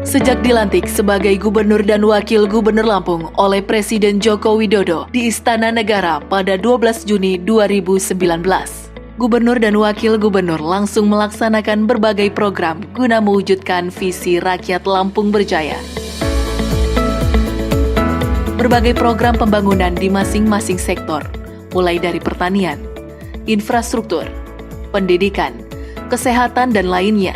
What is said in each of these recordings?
Sejak dilantik sebagai Gubernur dan Wakil Gubernur Lampung oleh Presiden Joko Widodo di Istana Negara pada 12 Juni 2019, Gubernur dan Wakil Gubernur langsung melaksanakan berbagai program guna mewujudkan visi rakyat Lampung berjaya. Berbagai program pembangunan di masing-masing sektor, mulai dari pertanian, infrastruktur, pendidikan, kesehatan, dan lainnya,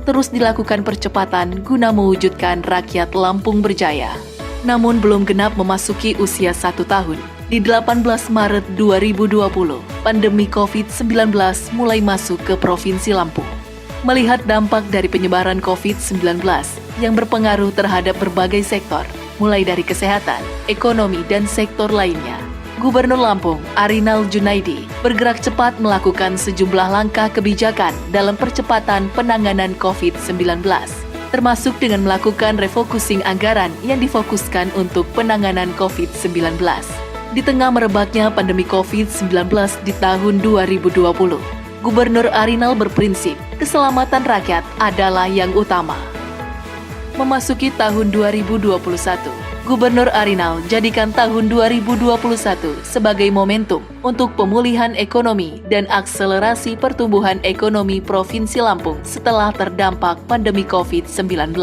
terus dilakukan percepatan guna mewujudkan rakyat Lampung berjaya. Namun belum genap memasuki usia 1 tahun, di 18 Maret 2020, pandemi COVID-19 mulai masuk ke Provinsi Lampung. Melihat dampak dari penyebaran COVID-19 yang berpengaruh terhadap berbagai sektor, mulai dari kesehatan, ekonomi, dan sektor lainnya, Gubernur Lampung, Arinal Junaidi, bergerak cepat melakukan sejumlah langkah kebijakan dalam percepatan penanganan COVID-19, termasuk dengan melakukan refocusing anggaran yang difokuskan untuk penanganan COVID-19. Di tengah merebaknya pandemi COVID-19 di tahun 2020, Gubernur Arinal berprinsip keselamatan rakyat adalah yang utama. Memasuki tahun 2021, Gubernur Arinal jadikan tahun 2021 sebagai momentum untuk pemulihan ekonomi dan akselerasi pertumbuhan ekonomi Provinsi Lampung setelah terdampak pandemi COVID-19.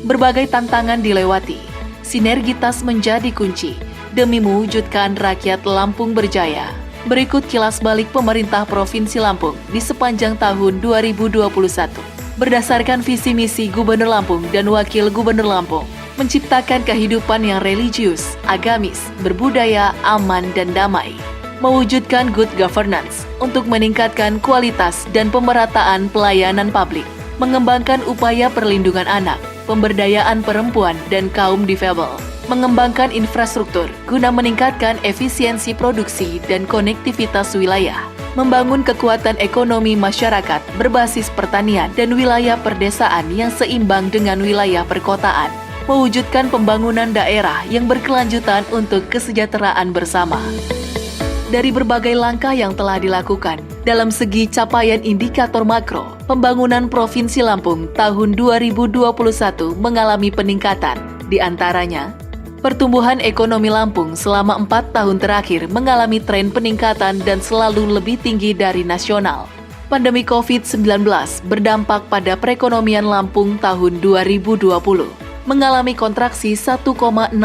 Berbagai tantangan dilewati, sinergitas menjadi kunci demi mewujudkan rakyat Lampung berjaya. Berikut kilas balik pemerintah Provinsi Lampung di sepanjang tahun 2021. Berdasarkan visi misi Gubernur Lampung dan Wakil Gubernur Lampung, menciptakan kehidupan yang religius, agamis, berbudaya, aman, dan damai. Mewujudkan good governance untuk meningkatkan kualitas dan pemerataan pelayanan publik. Mengembangkan upaya perlindungan anak, pemberdayaan perempuan dan kaum difabel. Mengembangkan infrastruktur guna meningkatkan efisiensi produksi dan konektivitas wilayah. Membangun kekuatan ekonomi masyarakat berbasis pertanian dan wilayah perdesaan yang seimbang dengan wilayah perkotaan. Mewujudkan pembangunan daerah yang berkelanjutan untuk kesejahteraan bersama. Dari berbagai langkah yang telah dilakukan, dalam segi capaian indikator makro, pembangunan Provinsi Lampung tahun 2021 mengalami peningkatan. Di antaranya, pertumbuhan ekonomi Lampung selama 4 tahun terakhir mengalami tren peningkatan dan selalu lebih tinggi dari nasional. Pandemi COVID-19 berdampak pada perekonomian Lampung tahun 2020. Mengalami kontraksi 1,67%,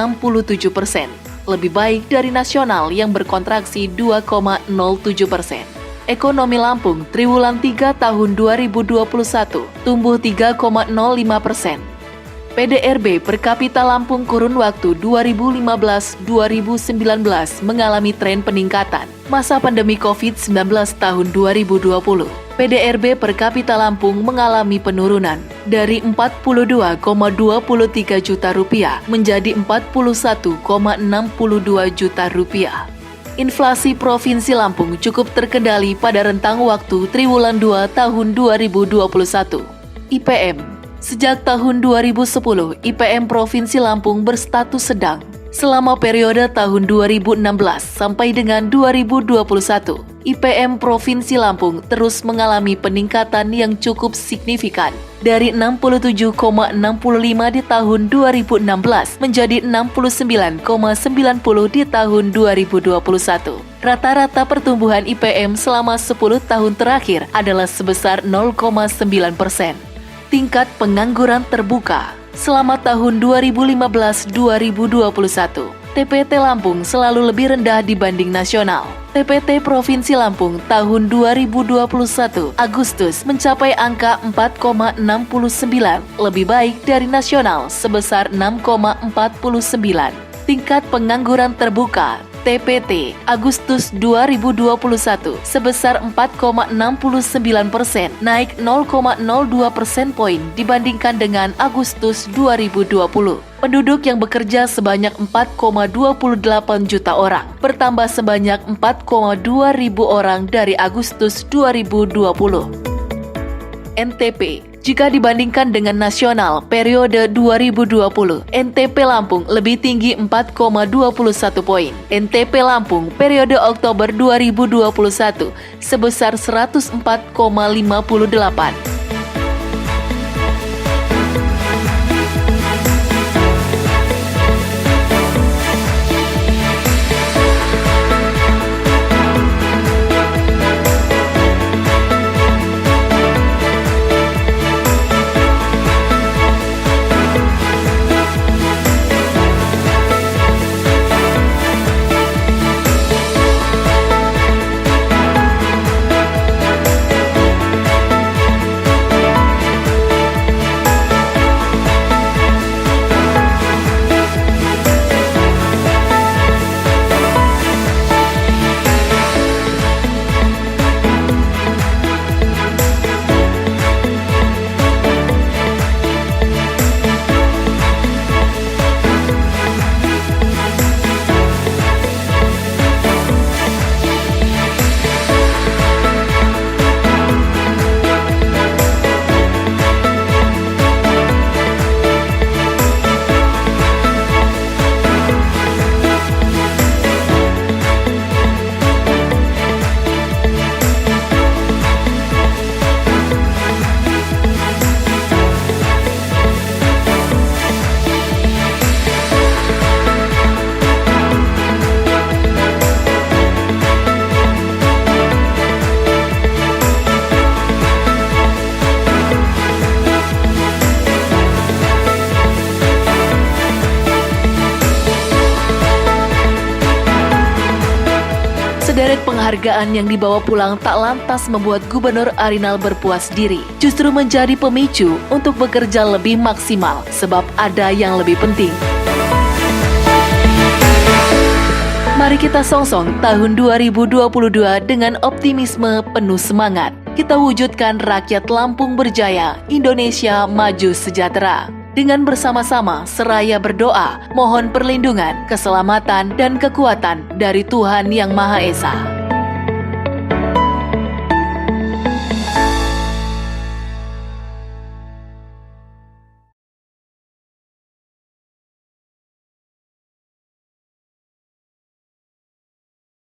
lebih baik dari nasional yang berkontraksi 2,07%. Ekonomi Lampung triwulan 3 tahun 2021 tumbuh 3,05%. PDRB per kapita Lampung kurun waktu 2015-2019 mengalami tren peningkatan. Masa pandemi COVID-19 tahun 2020, PDRB per kapita Lampung mengalami penurunan dari 42,23 juta rupiah menjadi 41,62 juta rupiah. Inflasi Provinsi Lampung cukup terkendali pada rentang waktu triwulan 2 tahun 2021. IPM. Sejak tahun 2010, IPM Provinsi Lampung berstatus sedang. Selama periode tahun 2016 sampai dengan 2021, IPM Provinsi Lampung terus mengalami peningkatan yang cukup signifikan. Dari 67,65 di tahun 2016 menjadi 69,90 di tahun 2021. Rata-rata pertumbuhan IPM selama 10 tahun terakhir adalah sebesar 0,9%. Tingkat pengangguran terbuka selama tahun 2015-2021, TPT Lampung selalu lebih rendah dibanding nasional. TPT Provinsi Lampung tahun 2021 Agustus mencapai angka 4,69, lebih baik dari nasional sebesar 6,49. Tingkat pengangguran terbuka TPT Agustus 2021 sebesar 4,69%, naik 0,02 persen poin dibandingkan dengan Agustus 2020. Penduduk yang bekerja sebanyak 4,28 juta orang, bertambah sebanyak 4,2 ribu orang dari Agustus 2020. NTP. Jika dibandingkan dengan nasional periode 2020, NTP Lampung lebih tinggi 4,21 poin. NTP Lampung periode Oktober 2021 sebesar 104,58. Penghargaan yang dibawa pulang tak lantas membuat Gubernur Arinal berpuas diri, justru menjadi pemicu untuk bekerja lebih maksimal sebab ada yang lebih penting. Mari kita songsong tahun 2022 dengan optimisme penuh semangat. Kita wujudkan rakyat Lampung berjaya, Indonesia maju sejahtera. Dengan bersama-sama seraya berdoa, mohon perlindungan, keselamatan, dan kekuatan dari Tuhan Yang Maha Esa.